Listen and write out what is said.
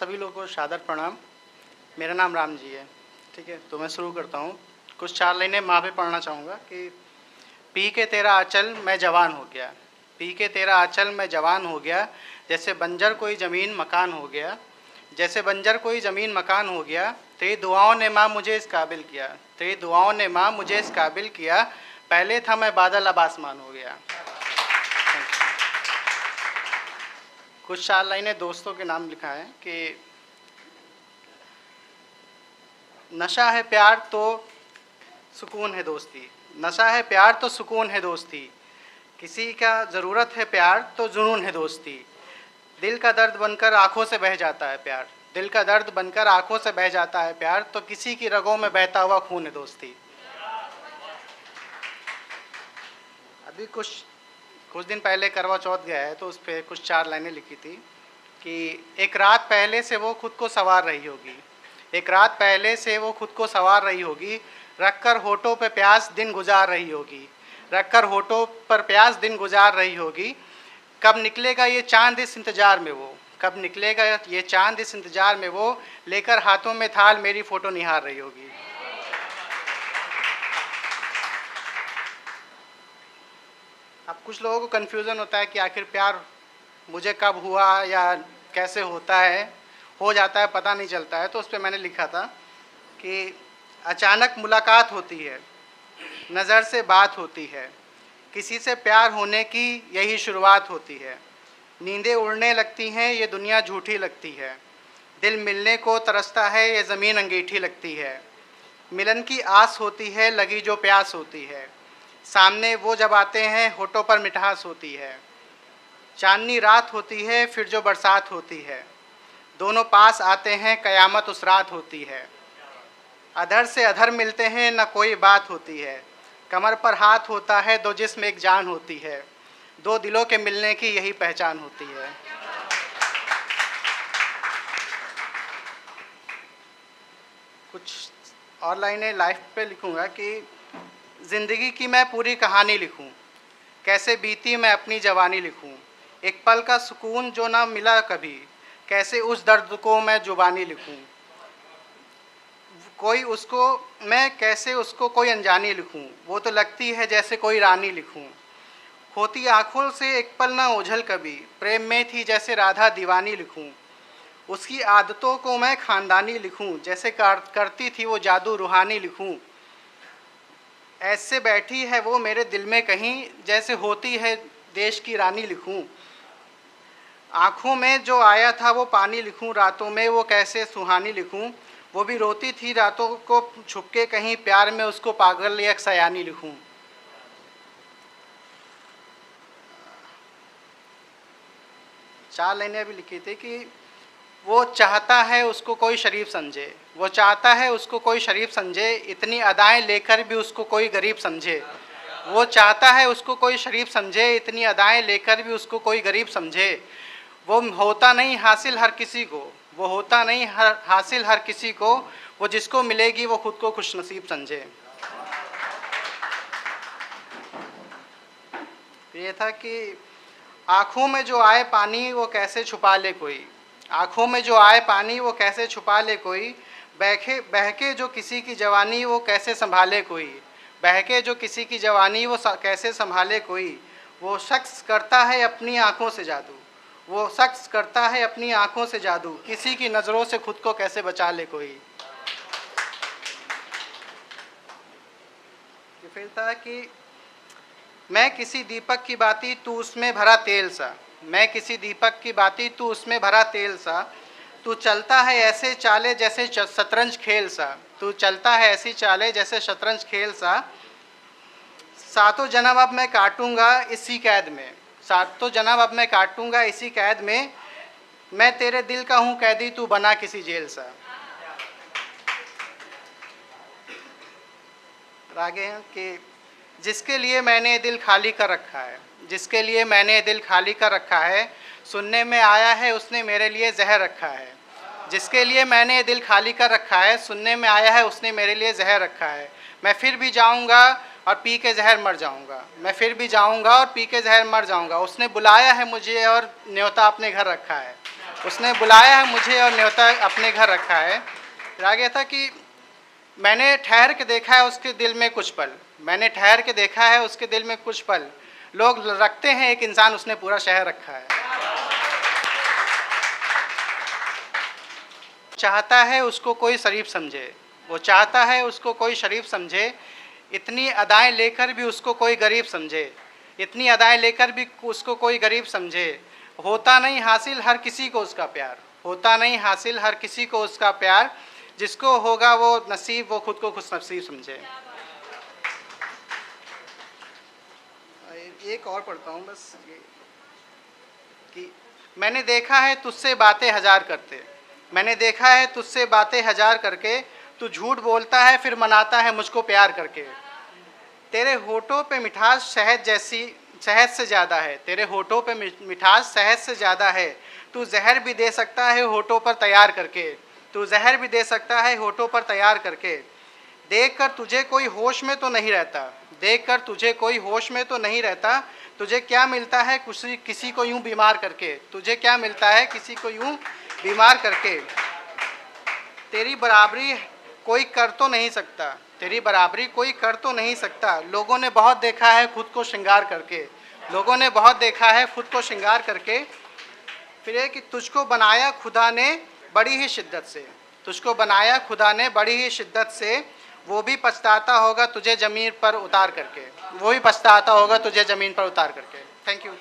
सभी लोगों को सादर प्रणाम। मेरा नाम राम जी है। ठीक है, तो मैं शुरू करता हूँ। कुछ 4 लाइनें माँ पे पढ़ना चाहूँगा कि पी के तेरा आँचल मैं जवान हो गया, पी के तेरा आँचल मैं जवान हो गया, जैसे बंजर कोई ज़मीन मकान हो गया, जैसे बंजर कोई ज़मीन मकान हो गया। तेरी दुआओं ने माँ मुझे इस काबिल किया, तेरी दुआओं ने माँ मुझे इस काबिल किया, पहले था मैं बादल अब आसमान हो गया। कुछ 4 लाइनें दोस्तों के नाम लिखा है कि नशा है प्यार तो सुकून है दोस्ती, नशा है प्यार तो सुकून है दोस्ती, किसी का ज़रूरत है प्यार तो जुनून है दोस्ती, दिल का दर्द बनकर आँखों से बह जाता है प्यार, दिल का दर्द बनकर आँखों से बह जाता है प्यार, तो किसी की रगों में बहता हुआ खून है दोस्ती। अभी कुछ दिन पहले करवा चौथ गया है, तो उस पर कुछ 4 लाइनें लिखी थी कि एक रात पहले से वो खुद को संवार रही होगी, एक रात पहले से वो खुद को संवार रही होगी, रखकर होठों पे प्यास दिन गुजार रही होगी, रखकर होठों पर प्यास दिन गुजार रही होगी। कब निकलेगा ये चांद इस इंतज़ार में वो, कब निकलेगा ये चांद इस इंतज़ार में वो, लेकर हाथों में थाल मेरी फ़ोटो निहार रही होगी। अब कुछ लोगों को कन्फ्यूज़न होता है कि आखिर प्यार मुझे कब हुआ या कैसे होता है, हो जाता है पता नहीं चलता है। तो उस पर मैंने लिखा था कि अचानक मुलाकात होती है, नज़र से बात होती है, किसी से प्यार होने की यही शुरुआत होती है, नींदें उड़ने लगती हैं ये दुनिया झूठी लगती है, दिल मिलने को तरसता है ये ज़मीन अंगीठी लगती है, मिलन की आस होती है लगी जो प्यास होती है, सामने वो जब आते हैं होठों पर मिठास होती है, चांदनी रात होती है फिर जो बरसात होती है, दोनों पास आते हैं कयामत उस रात होती है, अधर से अधर मिलते हैं न कोई बात होती है, कमर पर हाथ होता है दो जिस्म एक जान होती है, दो दिलों के मिलने की यही पहचान होती है। कुछ और लाइनें लाइफ पे लिखूँगा कि ज़िंदगी की मैं पूरी कहानी लिखूँ, कैसे बीती मैं अपनी जवानी लिखूँ, एक पल का सुकून जो ना मिला कभी, कैसे उस दर्द को मैं जुबानी लिखूँ, कोई उसको मैं कैसे उसको कोई अनजानी लिखूं, वो तो लगती है जैसे कोई रानी लिखूं, होती आँखों से एक पल ना ओझल कभी, प्रेम में थी जैसे राधा दीवानी लिखूं, उसकी आदतों को मैं ख़ानदानी लिखूं, जैसे करती थी वो जादू रूहानी लिखूं, ऐसे बैठी है वो मेरे दिल में कहीं, जैसे होती है देश की रानी लिखूं, आँखों में जो आया था वो पानी लिखूं, रातों में वो कैसे सुहानी लिखूं, वो भी रोती थी रातों को छुपके कहीं, प्यार में उसको पागल या सयानी लिखूं। चार लाइनें भी लिखी थी कि वो चाहता है उसको कोई शरीफ समझे, वो चाहता है उसको कोई शरीफ समझे, इतनी अदाएं लेकर भी उसको कोई गरीब समझे, वो चाहता है उसको कोई शरीफ समझे, इतनी अदाएं लेकर भी उसको कोई गरीब समझे, वो होता नहीं हासिल हर किसी को, वो होता नहीं हासिल हर किसी को, वो जिसको मिलेगी वो खुद को खुशनसीब समझे। ये था कि आँखों में जो आए पानी वो कैसे छुपा ले कोई, आँखों में जो आए पानी वो कैसे छुपा ले कोई, बहके जो किसी की जवानी वो कैसे संभाले कोई, बहके जो किसी की जवानी वो कैसे संभाले कोई, वो शख्स करता है अपनी आँखों से जादू, वो शख्स करता है अपनी आँखों से जादू, किसी की नज़रों से खुद को कैसे बचा ले कोई। फिर था कि मैं किसी दीपक की बाती तू उसमें भरा तेल सा, मैं किसी दीपक की बाती तू उसमें भरा तेल सा, तू चलता है ऐसे चाले जैसे शतरंज खेल सा, तू चलता है ऐसी चाले जैसे शतरंज खेल सा, सातों जन्म अब मैं काटूंगा इसी कैद में, सातों जन्म अब मैं काटूंगा इसी कैद में, मैं तेरे दिल का हूँ कैदी तू बना किसी जेल सा। आगे हैं कि जिसके लिए मैंने दिल खाली कर रखा है, जिसके लिए मैंने दिल खाली कर रखा है, सुनने में आया है उसने मेरे लिए जहर रखा है, जिसके लिए मैंने दिल खाली कर रखा है, सुनने में आया है उसने मेरे लिए जहर रखा है, मैं फिर भी जाऊंगा और पी के जहर मर जाऊंगा, मैं फिर भी जाऊंगा और पी के जहर मर जाऊंगा, उसने बुलाया है मुझे और न्योता अपने घर रखा है, उसने बुलाया है मुझे और न्योता अपने घर रखा है। फिर आ गया था कि मैंने ठहर के देखा है उसके दिल में कुछ पल, मैंने ठहर के देखा है उसके दिल में कुछ पल। लोग रखते हैं एक इंसान, उसने पूरा शहर रखा है। चाहता है उसको कोई शरीफ समझे, वो चाहता है उसको कोई शरीफ समझे, इतनी अदाएं लेकर भी उसको कोई गरीब समझे, इतनी अदाएं लेकर भी उसको कोई गरीब समझे। होता नहीं हासिल हर किसी को उसका प्यार, होता नहीं हासिल हर किसी को उसका प्यार, जिसको होगा वो नसीब वो खुद को खुश नसीब समझे। एक और पढ़ता हूँ बस ये कि मैंने देखा है तुझसे बातें हजार करते, मैंने देखा है तुझसे बातें हजार करके, तू झूठ बोलता है फिर मनाता है मुझको प्यार करके। तेरे होठों पे मिठास शहद जैसी, शहद से ज़्यादा है, तेरे होठों पे मिठास शहद से ज़्यादा है। तू जहर भी दे सकता है होठों पर तैयार करके, तू जहर भी दे सकता है होठों पर तैयार करके। देख कर तुझे कोई होश में तो नहीं रहता, देख कर तुझे कोई होश में तो नहीं रहता, तुझे क्या मिलता है किसी को यूं बीमार करके, तुझे क्या मिलता है किसी को यूं बीमार करके। तेरी बराबरी कोई कर तो नहीं सकता, तेरी बराबरी कोई कर तो नहीं सकता। लोगों ने बहुत देखा है खुद को श्रृंगार करके, लोगों ने बहुत देखा है खुद को श्रृंगार करके। फिर ये कि तुझको बनाया खुदा ने बड़ी ही शिद्दत से, तुझको बनाया खुदा ने बड़ी ही शिद्दत से, वो भी पछताता होगा तुझे ज़मीन पर उतार करके, वो भी पछताता होगा तुझे ज़मीन पर उतार करके। Thank you.